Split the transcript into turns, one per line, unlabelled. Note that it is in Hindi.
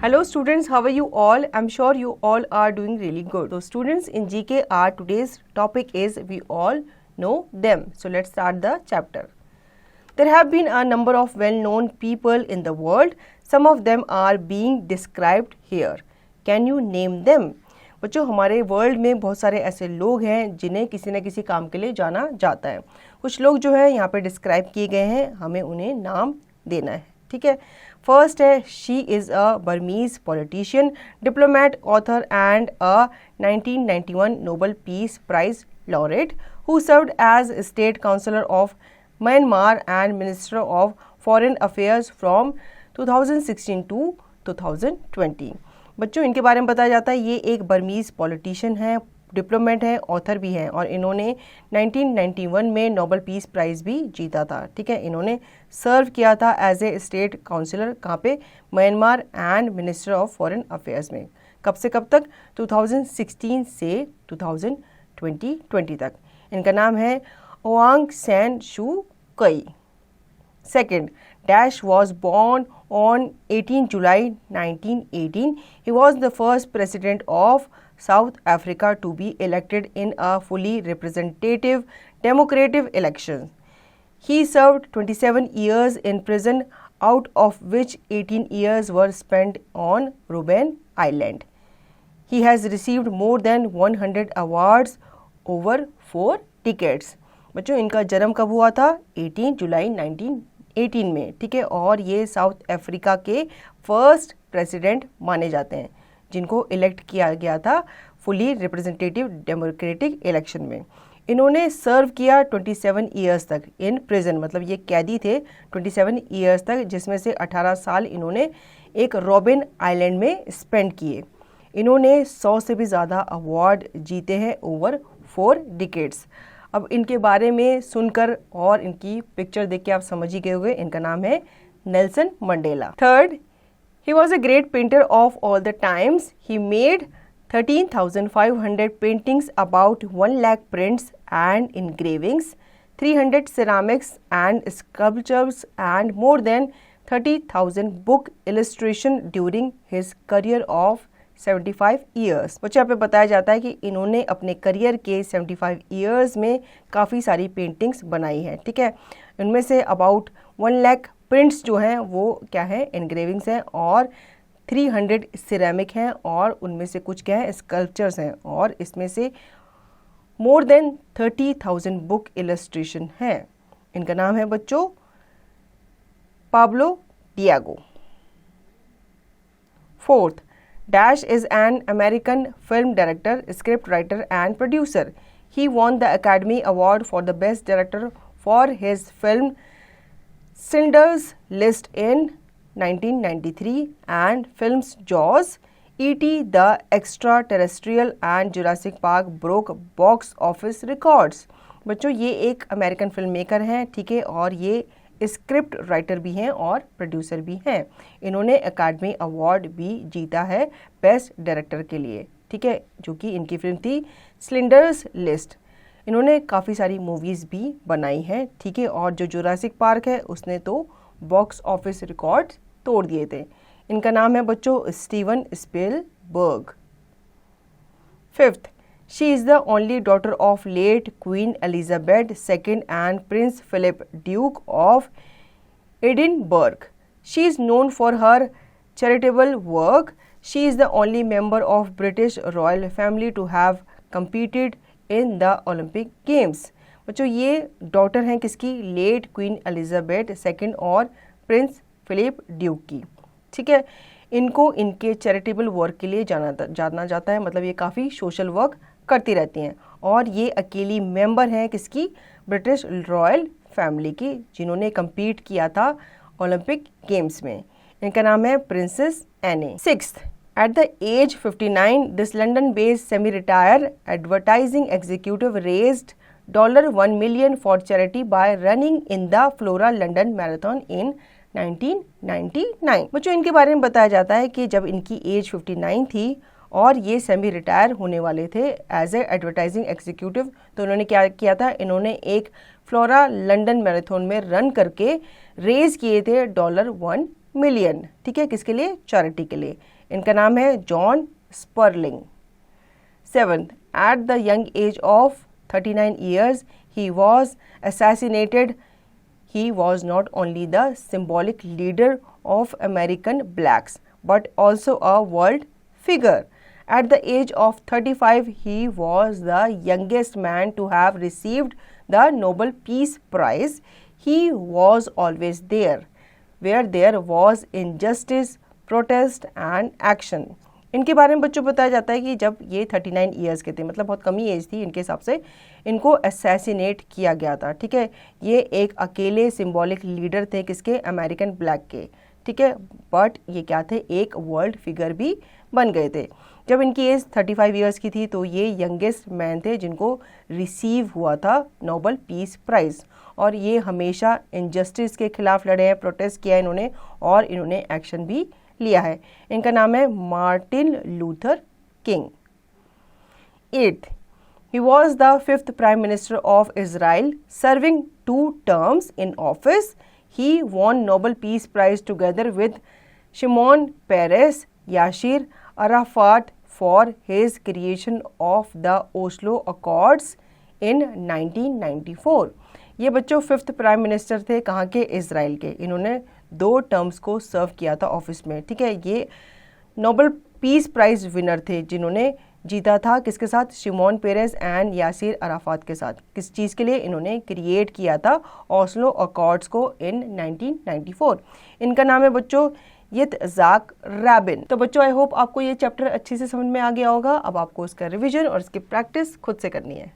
Hello students, how are you all? I'm sure you all are doing really good. So students, in GKR today's topic is we all know them. So let's start the chapter. There have been a number of well-known people in the world. Some of them are being described here. Can you name them? बच्चों, हमारे वर्ल्ड में बहुत सारे ऐसे लोग हैं जिन्हें किसी न किसी काम के लिए जाना जाता है. कुछ लोग जो है यहाँ पे डिस्क्राइब किए गए हैं, हमें उन्हें नाम देना है. ठीक है. फर्स्ट है, she is a Burmese politician, diplomat, author and a 1991 Nobel peace prize laureate who served as state counsellor of Myanmar and minister of foreign affairs from 2016 to 2020. बच्चों, इनके बारे में बताया जाता है ये एक बर्मीज पॉलिटिशियन है, डिप्लोमेट है, ऑथर भी हैं और इन्होंने 1991 में नोबेल पीस प्राइज़ भी जीता था. ठीक है. इन्होंने सर्व किया था एज ए स्टेट काउंसलर कहाँ पे, Myanmar and minister of foreign affairs में. कब से कब तक? 2016 से 2020 तक. इनका नाम है ओआंग सैन सू कई. Second, Dash was born on 18 July 1918. He was the first president of South Africa to be elected in a fully representative democratic election. He served 27 years in prison, out of which 18 years were spent on Robben Island. He has received more than 100 awards over 4 decades. बच्चों, इनका जन्म कब हुआ था? 18 जुलाई 1918 में. ठीक है. और ये साउथ अफ्रीका के फर्स्ट प्रेसिडेंट माने जाते हैं जिनको इलेक्ट किया गया था फुली रिप्रेजेंटेटिव डेमोक्रेटिक इलेक्शन में. इन्होंने सर्व किया 27 ईयर्स तक इन प्रिजन, मतलब ये कैदी थे 27 ईयर्स तक, जिसमें से 18 साल इन्होंने एक रॉबिन आइलैंड में स्पेंड किए. इन्होंने 100 से भी ज़्यादा अवार्ड जीते हैं ओवर 4 डिकेड्स. अब इनके बारे में सुनकर और इनकी पिक्चर देख के आप समझ ही गए होंगे. इनका नाम है Nelson Mandela. Third, he was a great painter of all the times. He made 13,500 paintings, about 1 lakh prints and engravings, 300 ceramics and sculptures, and more than 30,000 book illustration during his career of 75 years. बच्चों, यहाँ पे बताया जाता है कि इन्होंने अपने करियर के 75 ईयर्स में काफ़ी सारी पेंटिंग्स बनाई हैं. ठीक है. इनमें से अबाउट 1 लाख प्रिंट्स जो हैं वो क्या है, एनग्रेविंग्स हैं, और 300 सिरेमिक हैं, और उनमें से कुछ क्या है, स्कल्पचर्स हैं, और इसमें से मोर देन 30,000 बुक इलस्ट्रेशन हैं. इनका नाम है बच्चों Pablo Diego. Fourth, Dash is an American film director, script writer and producer. He won the Academy Award for the Best Director for his film Schindler's List in 1993 and films Jaws, E.T. the Extraterrestrial and Jurassic Park broke box office records. बच्चों, ये एक अमेरिकन फिल्म मेकर हैं. ठीक है. और ये स्क्रिप्ट राइटर भी हैं और प्रोड्यूसर भी हैं. इन्होंने एकेडमी अवार्ड भी जीता है बेस्ट डायरेक्टर के लिए. ठीक है. जो कि इनकी फिल्म थी स्लिंडर्स लिस्ट. इन्होंने काफ़ी सारी मूवीज़ भी बनाई हैं. ठीक है. और जो जुरासिक पार्क है उसने तो बॉक्स ऑफिस रिकॉर्ड तोड़ दिए थे. इनका नाम है बच्चों Steven Spielberg. Fifth, she is the only daughter of late Queen Elizabeth II and Prince Philip, Duke of Edinburgh. She is known for her charitable work. She is the only member of British royal family to have competed in the Olympic Games. बच्चों, ये डॉटर हैं किसकी? लेट क्वीन एलिजाबेथ सेकेंड और प्रिंस फिलिप ड्यूक की. ठीक है. इनको इनके चैरिटेबल वर्क के लिए जाना जाता है, मतलब ये काफ़ी सोशल वर्क करती रहती हैं, और ये अकेली मेंबर हैं किसकी? ब्रिटिश रॉयल फैमिली की, जिन्होंने कम्पीट किया था ओलंपिक गेम्स में. इनका नाम है princess Anne. Sixth, at the age 59 this London based semi retired advertising executive raised $1 million for charity by running in the Flora London marathon in 1999. बच्चों, इनके बारे में बताया जाता है कि जब इनकी एज 59 थी और ये सेमी रिटायर होने वाले थे एज ए एडवर्टाइजिंग एग्जीक्यूटिव, तो उन्होंने क्या किया था? इन्होंने एक फ्लोरा लंदन मैराथन में रन करके रेज किए थे $1 million. ठीक है. किसके लिए? चैरिटी के लिए. इनका नाम है John Sperling. 7th, at the young age of 39 years, he was assassinated. He was not only the symbolic leader of American blacks, but also a world figure. At the age of 35, he was the youngest man to have received the Nobel Peace Prize. He was always there, where there was injustice, protest and action. इनके बारे में बच्चों बताया जाता है कि जब ये 39 ईयर्स के थे, मतलब बहुत कम ही एज थी इनके हिसाब से, इनको असैसिनेट किया गया था। ठीक है, ये एक अकेले सिंबॉलिक लीडर थे किसके, अमेरिकन ब्लैक के। ठीक है, बट ये क्या थे, एक वर्ल्ड फिगर भी बन गए थे। जब इनकी एज 35 ईयर्स की थी तो ये यंगेस्ट मैन थे जिनको रिसीव हुआ था नोबेल पीस प्राइज़, और ये हमेशा इनजस्टिस के खिलाफ लड़े हैं, प्रोटेस्ट किया इन्होंने और इन्होंने एक्शन भी लिया है। इनका नाम है Martin Luther king. 8th, he was the 5th Prime Minister of Israel, serving 2 terms in office. He won Nobel Peace Prize together with Shimon Peres, Yasser Arafat for his creation of the Oslo Accords in 1994. ये बच्चों 5th प्राइम मिनिस्टर थे, कहाँ के, इजराइल के। इन्होंने 2 टर्म्स को सर्व किया था ऑफिस में। ठीक है, ये नोबेल पीस प्राइज विनर थे जिन्होंने जीता था किसके साथ, Shimon Peres and Yasser Arafat के साथ। किस चीज़ के लिए, इन्होंने क्रिएट किया था ओस्लो अकॉर्ड्स को इन 1994। इनका नाम है बच्चों यित्ज़हाक रैबिन। तो बच्चों आई होप आपको ये चैप्टर अच्छे से समझ में आ गया होगा। अब आपको इसका रिवीजन और इसकी प्रैक्टिस खुद से करनी है।